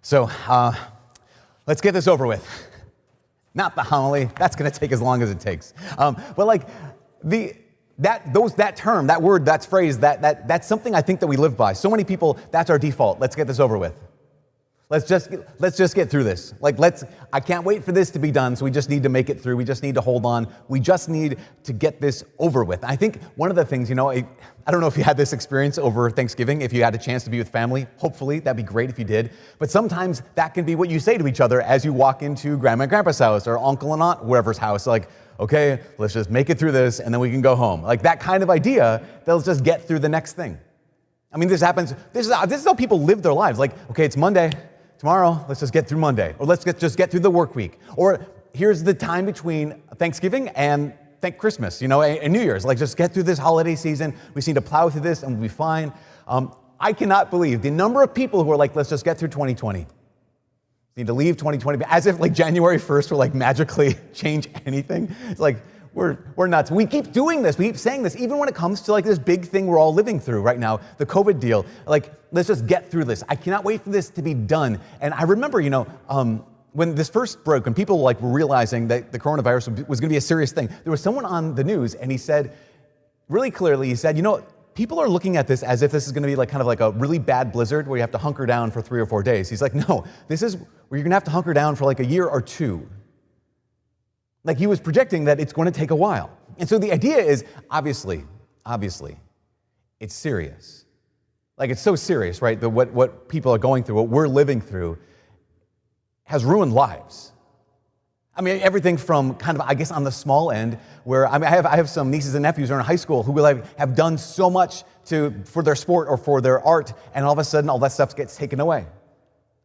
So let's get this over with. Not the homily. That's going to take as long as it takes. But like that term, that word, that phrase, that's something I think that we live by. So many people, that's our default. Let's get this over with. Let's just get through this. I can't wait for this to be done, so we just need to make it through. We just need to hold on. We just need to get this over with. I think one of the things, I don't know if you had this experience over Thanksgiving, if you had a chance to be with family. Hopefully, that'd be great if you did. But sometimes that can be what you say to each other as you walk into grandma and grandpa's house or uncle and aunt, whoever's house. Like, okay, let's just make it through this and then we can go home. Like that kind of idea, let's just get through the next thing. I mean, this happens. This is how people live their lives. Like, okay, it's Monday. Tomorrow, let's just get through Monday. Or let's just get through the work week. Or here's the time between Thanksgiving and Christmas, and New Year's. Like, just get through this holiday season. We seem to plow through this and we'll be fine. I cannot believe the number of people who are like, let's just get through 2020. Need to leave 2020, as if like January 1st will like magically change anything. It's like, we're nuts. We keep doing this. We keep saying this, even when it comes to like this big thing we're all living through right now, the COVID deal. Like, let's just get through this. I cannot wait for this to be done. And I remember, when this first broke, when people were realizing that the coronavirus was going to be a serious thing, there was someone on the news, and he said, really clearly, he said, people are looking at this as if this is going to be kind of like a really bad blizzard where you have to hunker down for 3 or 4 days. He's like, no, this is where you're going to have to hunker down for like a year or two. Like he was projecting that it's going to take a while. And so the idea is, obviously, it's serious. Like it's so serious, right? What people are going through, what we're living through, has ruined lives. I mean, everything from kind of, I guess, on the small end, where I have some nieces and nephews who are in high school who will have done so much for their sport or for their art, and all of a sudden, all that stuff gets taken away.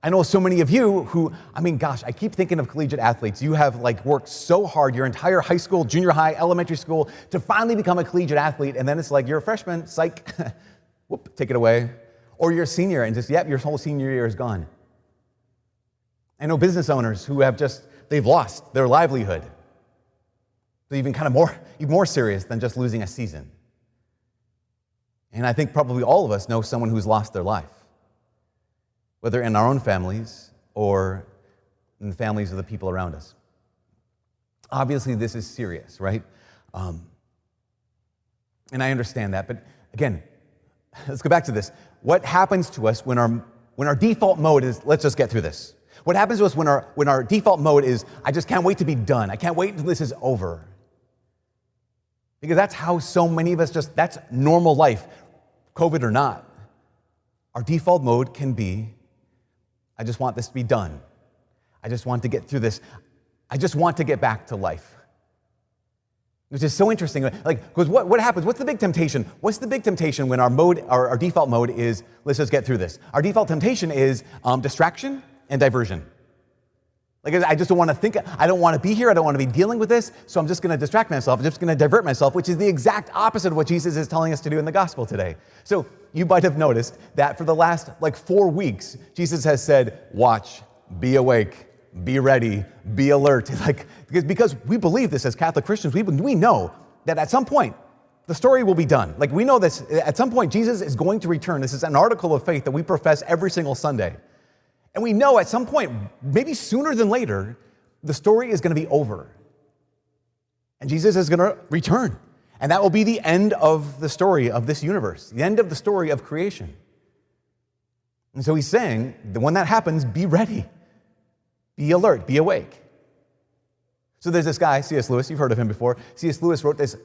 I know so many of you who, I keep thinking of collegiate athletes. You have worked so hard your entire high school, junior high, elementary school to finally become a collegiate athlete, and then it's like you're a freshman, psych, whoop, take it away. Or you're a senior and your whole senior year is gone. I know business owners who they've lost their livelihood. So even more serious than just losing a season. And I think probably all of us know someone who's lost their life, whether in our own families or in the families of the people around us. Obviously, this is serious, right? And I understand that, but again, let's go back to this. What happens to us when our default mode is, let's just get through this? What happens to us when our default mode is, I just can't wait to be done. I can't wait until this is over. Because that's how so many of us that's normal life, COVID or not. Our default mode can be, I just want this to be done. I just want to get through this. I just want to get back to life. Which is so interesting. Because what happens? What's the big temptation? What's the big temptation when our default mode is, let's just get through this? Our default temptation is distraction and diversion. I just don't want to think, I don't want to be here, I don't want to be dealing with this, so I'm just going to distract myself, I'm just going to divert myself, which is the exact opposite of what Jesus is telling us to do in the gospel today. So you might have noticed that for the last 4 weeks, Jesus has said, watch, be awake, be ready, be alert. Because we believe this as Catholic Christians, we know that at some point, the story will be done. We know this, at some point, Jesus is going to return. This is an article of faith that we profess every single Sunday. And we know at some point, maybe sooner than later, the story is going to be over. And Jesus is going to return. And that will be the end of the story of this universe, the end of the story of creation. And so he's saying that when that happens, be ready, be alert, be awake. So there's this guy, C.S. Lewis, you've heard of him before. C.S. Lewis wrote this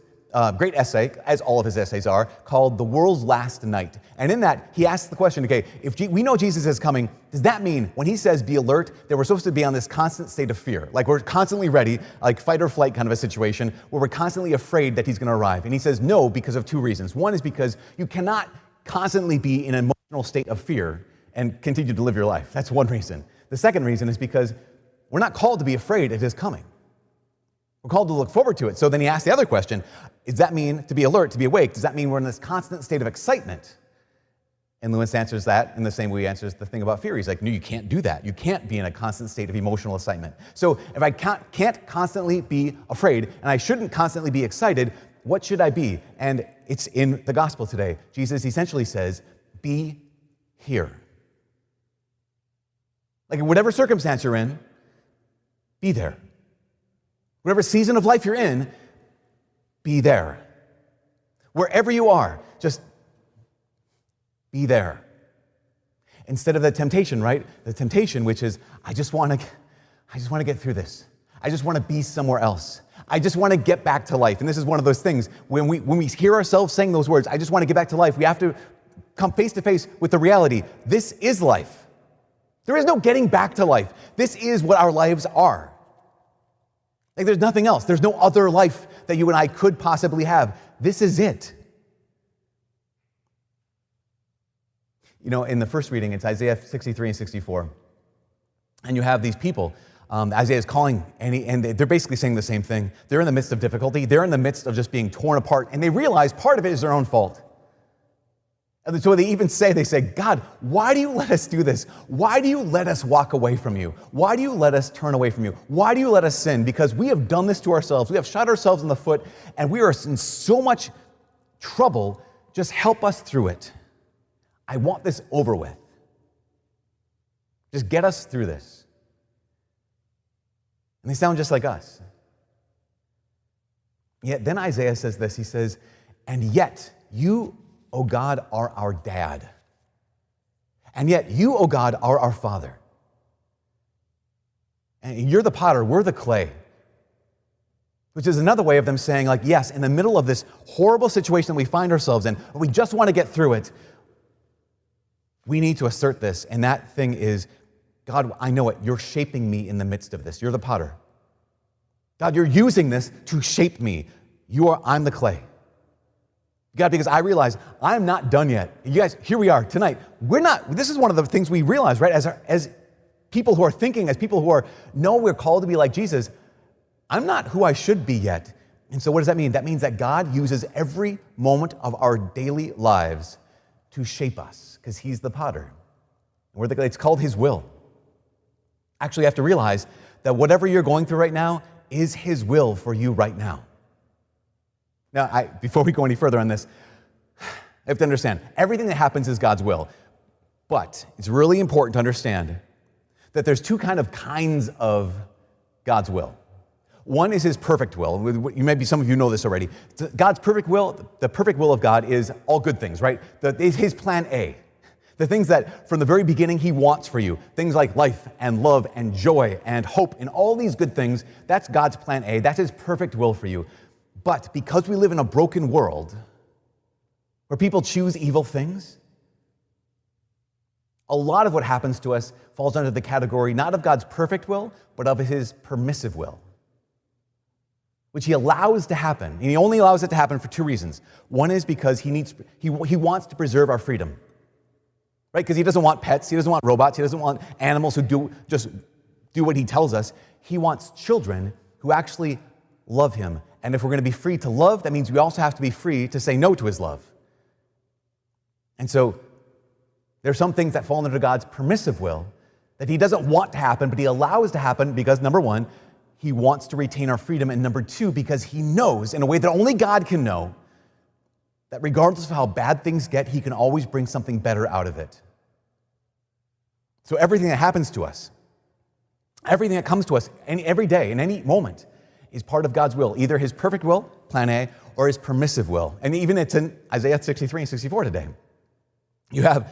great essay, as all of his essays are, called The World's Last Night. And in that, he asks the question, okay, if we know Jesus is coming, does that mean when he says be alert, that we're supposed to be on this constant state of fear? We're constantly ready, fight or flight kind of a situation, where we're constantly afraid that he's going to arrive. And he says no, because of 2 reasons. One is because you cannot constantly be in an emotional state of fear and continue to live your life. That's one reason. The second reason is because we're not called to be afraid of his coming. We're called to look forward to it. So then he asks the other question, does that mean to be alert, to be awake? Does that mean we're in this constant state of excitement? And Lewis answers that in the same way he answers the thing about fear. He's like, no, you can't do that. You can't be in a constant state of emotional excitement. So if I can't constantly be afraid, and I shouldn't constantly be excited, what should I be? And it's in the gospel today. Jesus essentially says, be here. Like in whatever circumstance you're in, be there. Whatever season of life you're in, be there. Wherever you are, just be there. Instead of the temptation, right? The temptation, which is, I just want to get through this. I just want to be somewhere else. I just want to get back to life. And this is one of those things, when we hear ourselves saying those words, I just want to get back to life, we have to come face to face with the reality. This is life. There is no getting back to life. This is what our lives are. Like there's nothing else. There's no other life that you and I could possibly have. This is it. You know, in the first reading, it's Isaiah 63 and 64. And you have these people, Isaiah is calling, and they're basically saying the same thing. They're in the midst of difficulty. They're in the midst of just being torn apart. And they realize part of it is their own fault. And so they even say, God, why do you let us do this? Why do you let us walk away from you? Why do you let us turn away from you? Why do you let us sin? Because we have done this to ourselves. We have shot ourselves in the foot, and we are in so much trouble. Just help us through it. I want this over with. Just get us through this. And they sound just like us. Yet then Isaiah says this. He says, and yet you, O God, are our dad. And yet you, O God, are our father. And you're the potter, we're the clay. Which is another way of them saying, like, yes, in the middle of this horrible situation that we find ourselves in, we just want to get through it. We need to assert this, and that thing is, God, I know it. You're shaping me in the midst of this. You're the potter. God, you're using this to shape me. I'm the clay. God, because I realize I'm not done yet. You guys, here we are tonight. This is one of the things we realize, right? As people who are thinking, as people who know we're called to be like Jesus, I'm not who I should be yet. And so what does that mean? That means that God uses every moment of our daily lives to shape us, because he's the potter. It's called his will. Actually, you have to realize that whatever you're going through right now is his will for you right now. Now, before we go any further on this, I have to understand, everything that happens is God's will. But it's really important to understand that there's two kinds of God's will. One is his perfect will. Maybe some of you know this already. God's perfect will, the perfect will of God is all good things, right? His plan A. The things that from the very beginning he wants for you. Things like life and love and joy and hope and all these good things. That's God's plan A. That's his perfect will for you. But because we live in a broken world where people choose evil things, a lot of what happens to us falls under the category not of God's perfect will, but of his permissive will, which he allows to happen. And he only allows it to happen for two reasons. One is because he wants to preserve our freedom, right? Because he doesn't want pets, he doesn't want robots, he doesn't want animals who just do what he tells us. He wants children who actually love him. And if we're going to be free to love, that means we also have to be free to say no to his love. And so there are some things that fall under God's permissive will that he doesn't want to happen, but he allows to happen because, number one, he wants to retain our freedom, and number two, because he knows in a way that only God can know that regardless of how bad things get, he can always bring something better out of it. So everything that happens to us, everything that comes to us every day, in any moment, is part of God's will, either his perfect will, plan A, or his permissive will. And even it's in Isaiah 63 and 64 today. You have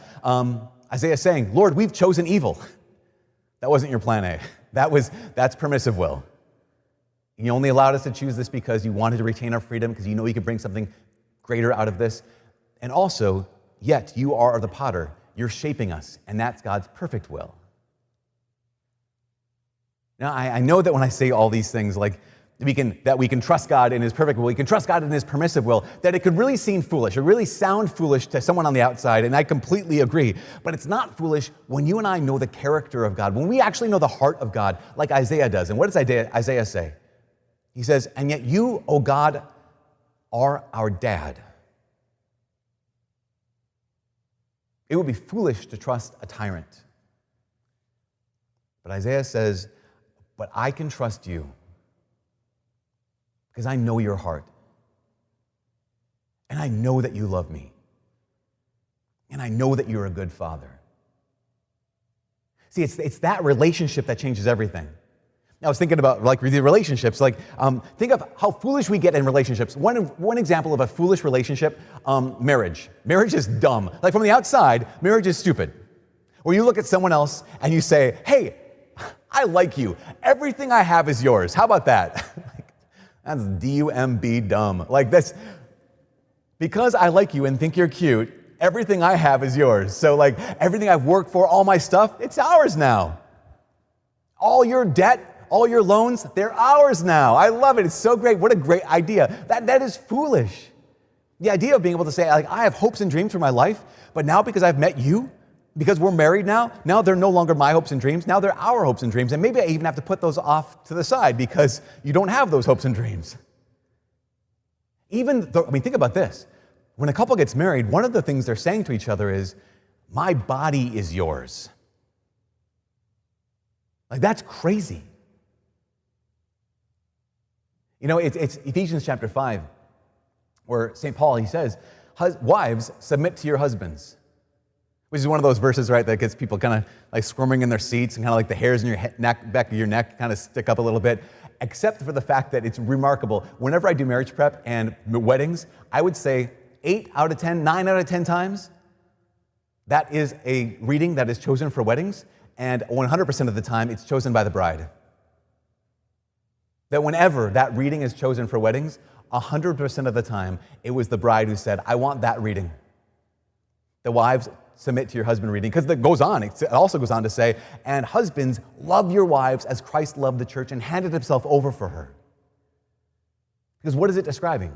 Isaiah saying, Lord, we've chosen evil. That wasn't your plan A. That's permissive will. You only allowed us to choose this because you wanted to retain our freedom, because you know you could bring something greater out of this. And also, yet you are the potter. You're shaping us, and that's God's perfect will. Now, I know that when I say all these things, like we can trust God in his perfect will, we can trust God in his permissive will, that it could really seem foolish, or really sound foolish to someone on the outside, and I completely agree. But it's not foolish when you and I know the character of God, when we actually know the heart of God, like Isaiah does. And what does Isaiah say? He says, and yet you, O God, are our dad. It would be foolish to trust a tyrant. But Isaiah says, but I can trust you because I know your heart. And I know that you love me. And I know that you're a good father. See, it's that relationship that changes everything. I was thinking about like the relationships. Think of how foolish we get in relationships. One example of a foolish relationship, marriage. Marriage is dumb. Like from the outside, marriage is stupid. Where you look at someone else and you say, hey, I like you. Everything I have is yours. How about that? That's D-U-M-B, dumb. Like that's, because I like you and think you're cute, everything I have is yours. So like everything I've worked for, all my stuff, it's ours now. All your debt, all your loans, they're ours now. I love it. It's so great. What a great idea. That is foolish. The idea of being able to say, like, I have hopes and dreams for my life, but now because I've met you, because we're married now they're no longer my hopes and dreams. Now they're our hopes and dreams. And maybe I even have to put those off to the side because you don't have those hopes and dreams. Even though, think about this. When a couple gets married, one of the things they're saying to each other is, my body is yours. Like, that's crazy. You know, it's Ephesians chapter 5, where St. Paul, he says, wives, submit to your husbands. Which is one of those verses, right, that gets people kind of like squirming in their seats and kind of like the hairs in your back of your neck kind of stick up a little bit, except for the fact that it's remarkable. Whenever I do marriage prep and weddings, I would say 8 out of 10, 9 out of 10 times, that is a reading that is chosen for weddings, and 100% of the time, it's chosen by the bride. That whenever that reading is chosen for weddings, 100% of the time, it was the bride who said, I want that reading. The wives, submit to your husband reading, because it also goes on to say, and husbands, love your wives as Christ loved the church and handed himself over for her. Because what is it describing?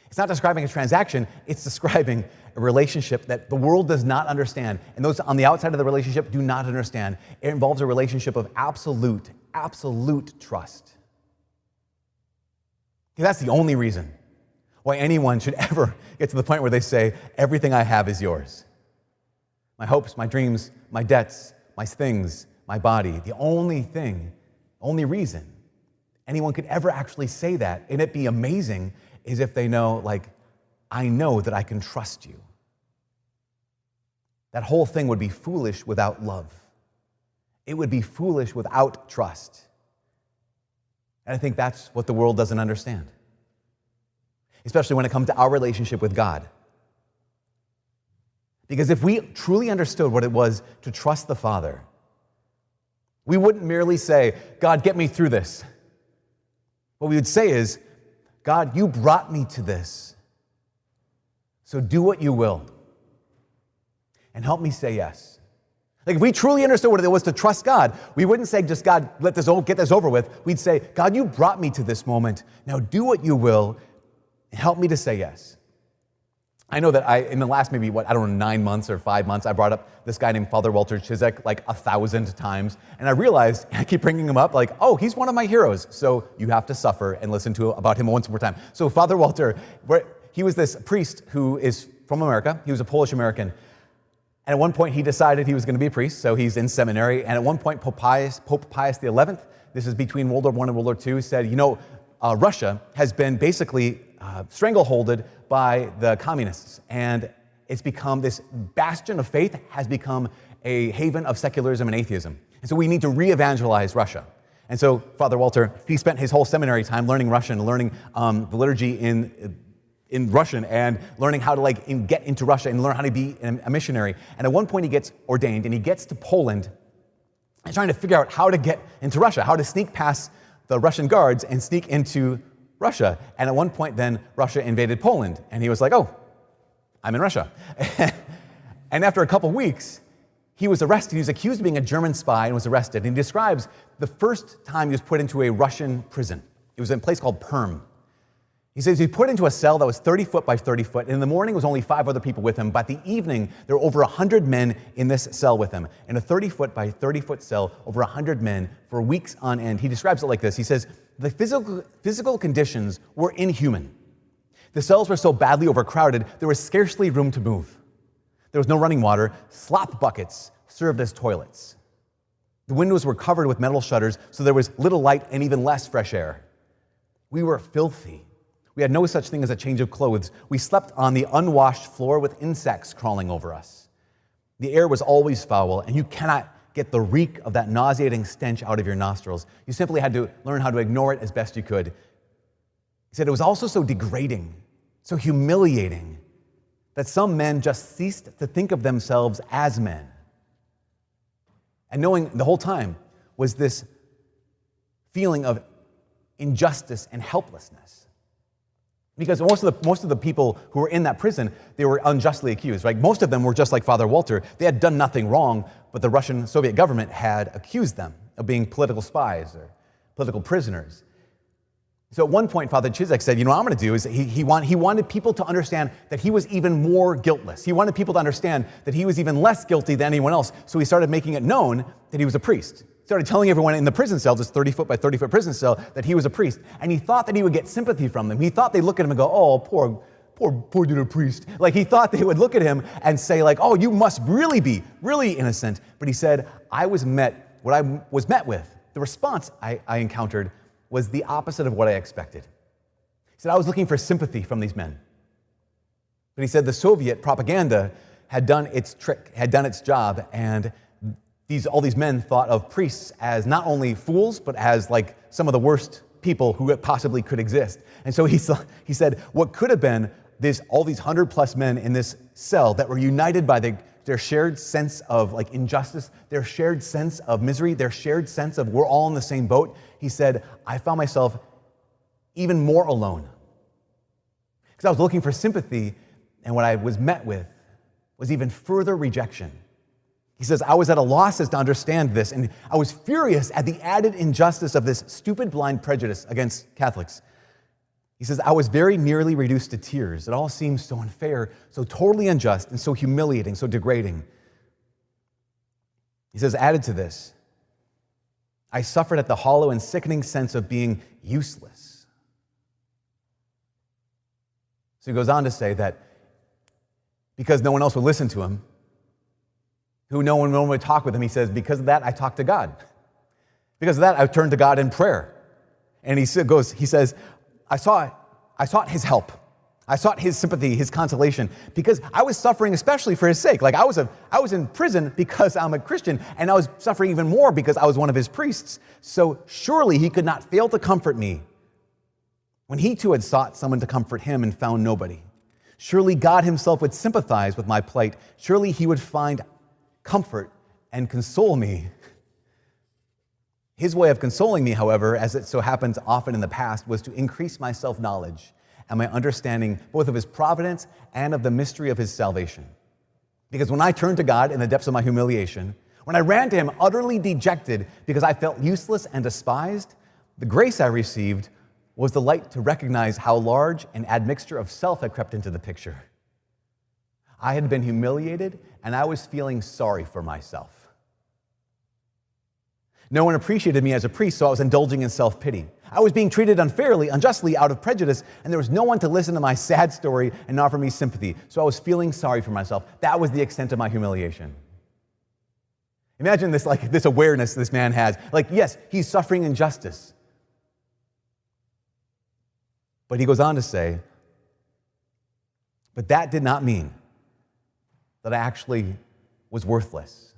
It's not describing a transaction, it's describing a relationship that the world does not understand, and those on the outside of the relationship do not understand. It involves a relationship of absolute trust. That's the only reason why anyone should ever get to the point where they say, everything I have is yours. My hopes, my dreams, my debts, my things, my body. The only reason anyone could ever actually say that, and it be amazing, is if they know, like, I know that I can trust you. That whole thing would be foolish without love. It would be foolish without trust. And I think that's what the world doesn't understand, especially when it comes to our relationship with God. Because if we truly understood what it was to trust the Father, we wouldn't merely say, God, get me through this. What we would say is, God, you brought me to this, so do what you will, and help me say yes. Like if we truly understood what it was to trust God, we wouldn't say just, God, get this over with. We'd say, God, you brought me to this moment. Now do what you will and help me to say yes. I know that in the last 9 months or 5 months, I brought up this guy named Father Walter Chizek like 1,000 times. And I realized, I keep bringing him up, like, oh, he's one of my heroes. So you have to suffer and listen about him once more time. So Father Walter, he was this priest who is from America. He was a Polish American. And at one point, he decided he was going to be a priest, so he's in seminary. And at one point, Pope Pius XI, this is between World War I and World War II, said, Russia has been basically strangleholded by the communists. And it's become this bastion of faith, has become a haven of secularism and atheism. And so we need to re-evangelize Russia. And so Father Walter, he spent his whole seminary time learning Russian, learning the liturgy in Russian and learning how to get into Russia and learn how to be a missionary. And at one point he gets ordained and he gets to Poland and trying to figure out how to get into Russia, how to sneak past the Russian guards and sneak into Russia. And at one point then Russia invaded Poland and he was like, oh, I'm in Russia. And after a couple weeks, he was arrested. He was accused of being a German spy and was arrested. And he describes the first time he was put into a Russian prison. It was in a place called Perm. He says he put into a cell that was 30 foot by 30 foot. And in the morning, there was only 5 other people with him. By the evening, there were over 100 men in this cell with him. In a 30 foot by 30 foot cell, over 100 men for weeks on end. He describes it like this. He says, the physical conditions were inhuman. The cells were so badly overcrowded, there was scarcely room to move. There was no running water. Slop buckets served as toilets. The windows were covered with metal shutters, so there was little light and even less fresh air. We were filthy. We had no such thing as a change of clothes. We slept on the unwashed floor with insects crawling over us. The air was always foul, and you cannot get the reek of that nauseating stench out of your nostrils. You simply had to learn how to ignore it as best you could. He said it was also so degrading, so humiliating, that some men just ceased to think of themselves as men. And knowing the whole time was this feeling of injustice and helplessness. Because most of the people who were in that prison, they were unjustly accused, right? Most of them were just like Father Walter. They had done nothing wrong, but the Russian Soviet government had accused them of being political spies or political prisoners. So at one point, Father Chizek said, what I'm going to do is he wanted people to understand that he was even more guiltless. He wanted people to understand that he was even less guilty than anyone else. So he started making it known that he was a priest. Started telling everyone in the prison cell, this 30-foot by 30-foot prison cell, that he was a priest. And he thought that he would get sympathy from them. He thought they'd look at him and go, oh, poor little priest. Like he thought they would look at him and say like, oh, you must really be really innocent. But he said, what I was met with, the response I encountered was the opposite of what I expected. He said, I was looking for sympathy from these men. But he said the Soviet propaganda had done its trick, had done its job, and all these men thought of priests as not only fools, but as like some of the worst people who possibly could exist. And so he said, what could have been all these 100+ men in this cell that were united by their shared sense of like injustice, their shared sense of misery, their shared sense of we're all in the same boat. He said, I found myself even more alone. Because I was looking for sympathy, and what I was met with was even further rejection. He says, I was at a loss as to understand this, and I was furious at the added injustice of this stupid blind prejudice against Catholics. He says, I was very nearly reduced to tears. It all seems so unfair, so totally unjust, and so humiliating, so degrading. He says, added to this, I suffered at the hollow and sickening sense of being useless. So he goes on to say that because no one else would listen to him, no one would talk with him, he says, because of that, I talked to God. Because of that, I turned to God in prayer. And he says, I sought his help. I sought his sympathy, his consolation, because I was suffering especially for his sake. Like I was in prison because I'm a Christian, and I was suffering even more because I was one of his priests. So surely he could not fail to comfort me when he too had sought someone to comfort him and found nobody. Surely God himself would sympathize with my plight. Surely he would find comfort and console me. His way of consoling me, however, as it so happens often in the past, was to increase my self-knowledge and my understanding both of his providence and of the mystery of his salvation. Because when I turned to God in the depths of my humiliation, when I ran to him utterly dejected because I felt useless and despised, the grace I received was the light to recognize how large an admixture of self had crept into the picture. I had been humiliated, and I was feeling sorry for myself. No one appreciated me as a priest, so I was indulging in self-pity. I was being treated unfairly, unjustly, out of prejudice, and there was no one to listen to my sad story and offer me sympathy, so I was feeling sorry for myself. That was the extent of my humiliation. Imagine this awareness this man has. Like, yes, he's suffering injustice. But he goes on to say, but that did not mean that I actually was worthless.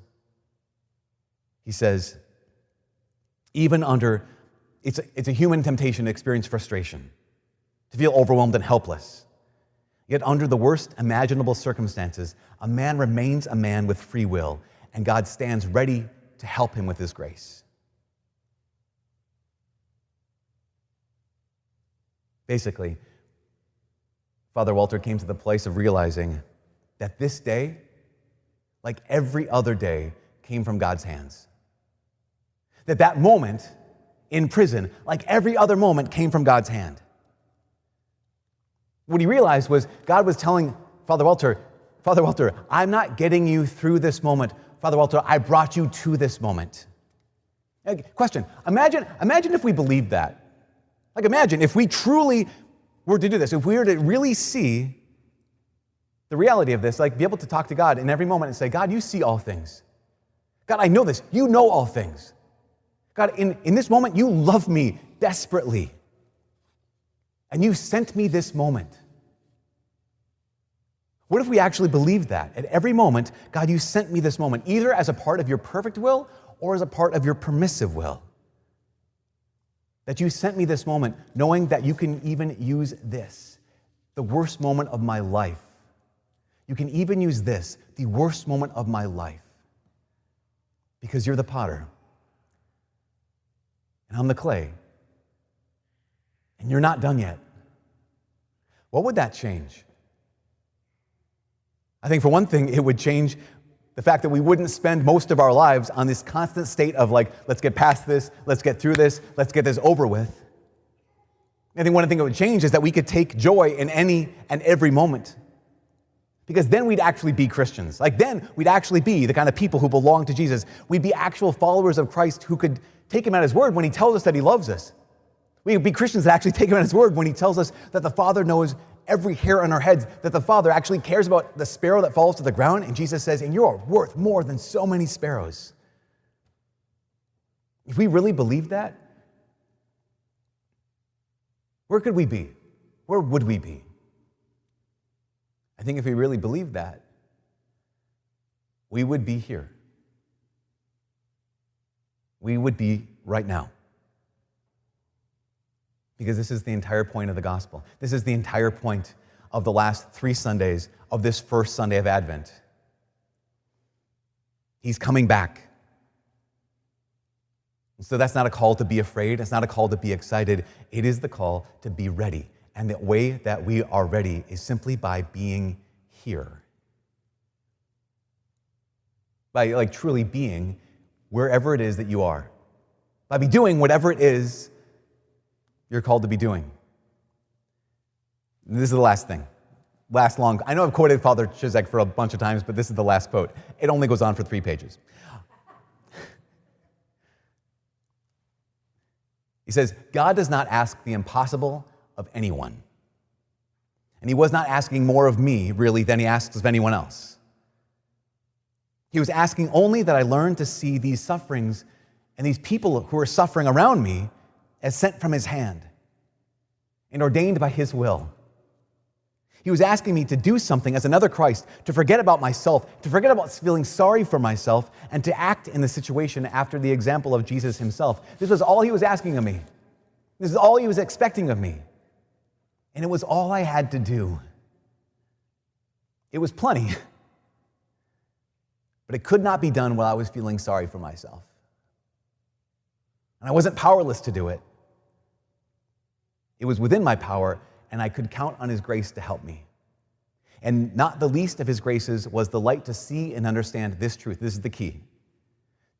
He says, even under, it's a human temptation to experience frustration, to feel overwhelmed and helpless. Yet under the worst imaginable circumstances, a man remains a man with free will, and God stands ready to help him with his grace. Basically, Father Walter came to the place of realizing that this day, like every other day, came from God's hands. That moment in prison, like every other moment, came from God's hand. What he realized was God was telling Father Walter, I'm not getting you through this moment. Father Walter, I brought you to this moment. Question, imagine if we believed that. Like imagine if we truly were to do this, if we were to really see the reality of this, like be able to talk to God in every moment and say, God, you see all things. God, I know this. You know all things. God, in this moment, you love me desperately. And you sent me this moment. What if we actually believed that? At every moment, God, you sent me this moment, either as a part of your perfect will or as a part of your permissive will. That you sent me this moment knowing that you can even use this, the worst moment of my life. You can even use this, the worst moment of my life, because you're the potter and I'm the clay, and you're not done yet. What would that change? I think for one thing, it would change the fact that we wouldn't spend most of our lives on this constant state of like, let's get past this, let's get through this, let's get this over with. I think one thing it would change is that we could take joy in any and every moment. Because then we'd actually be Christians. Like then we'd actually be the kind of people who belong to Jesus. We'd be actual followers of Christ who could take him at his word when he tells us that he loves us. We'd be Christians that actually take him at his word when he tells us that the Father knows every hair on our heads, that the Father actually cares about the sparrow that falls to the ground. And Jesus says, and you're worth more than so many sparrows. If we really believed that, where could we be? Where would we be? I think if we really believed that, we would be here. We would be right now. Because this is the entire point of the gospel. This is the entire point of the last 3 Sundays of this first Sunday of Advent. He's coming back. And so that's not a call to be afraid. It's not a call to be excited. It is the call to be ready. And the way that we are ready is simply by being here. By truly being wherever it is that you are. By be doing whatever it is you're called to be doing. This is the last thing. I know I've quoted Father Chizek for a bunch of times, but this is the last quote. It only goes on for 3 pages. He says, God does not ask the impossible of anyone. And he was not asking more of me, really, than he asks of anyone else. He was asking only that I learn to see these sufferings and these people who are suffering around me as sent from his hand and ordained by his will. He was asking me to do something as another Christ, to forget about myself, to forget about feeling sorry for myself, and to act in the situation after the example of Jesus himself. This was all he was asking of me. This is all he was expecting of me. And it was all I had to do. It was plenty. But it could not be done while I was feeling sorry for myself. And I wasn't powerless to do it. It was within my power, and I could count on his grace to help me. And not the least of his graces was the light to see and understand this truth. This is the key.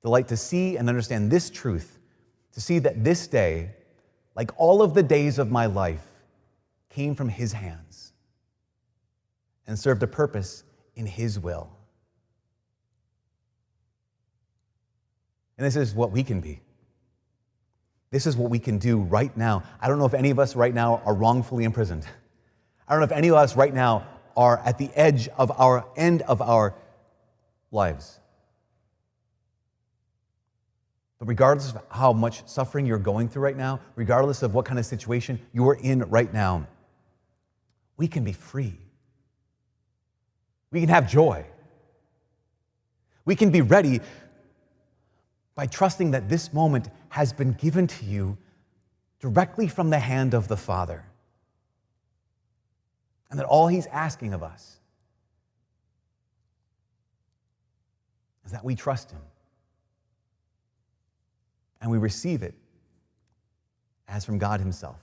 The light to see and understand this truth, to see that this day, like all of the days of my life, came from his hands and served a purpose in his will. And this is what we can be. This is what we can do right now. I don't know if any of us right now are wrongfully imprisoned. I don't know if any of us right now are at the edge of our end of our lives. But regardless of how much suffering you're going through right now, regardless of what kind of situation you're in right now, we can be free. We can have joy. We can be ready by trusting that this moment has been given to you directly from the hand of the Father. And that all he's asking of us is that we trust him. And we receive it as from God himself.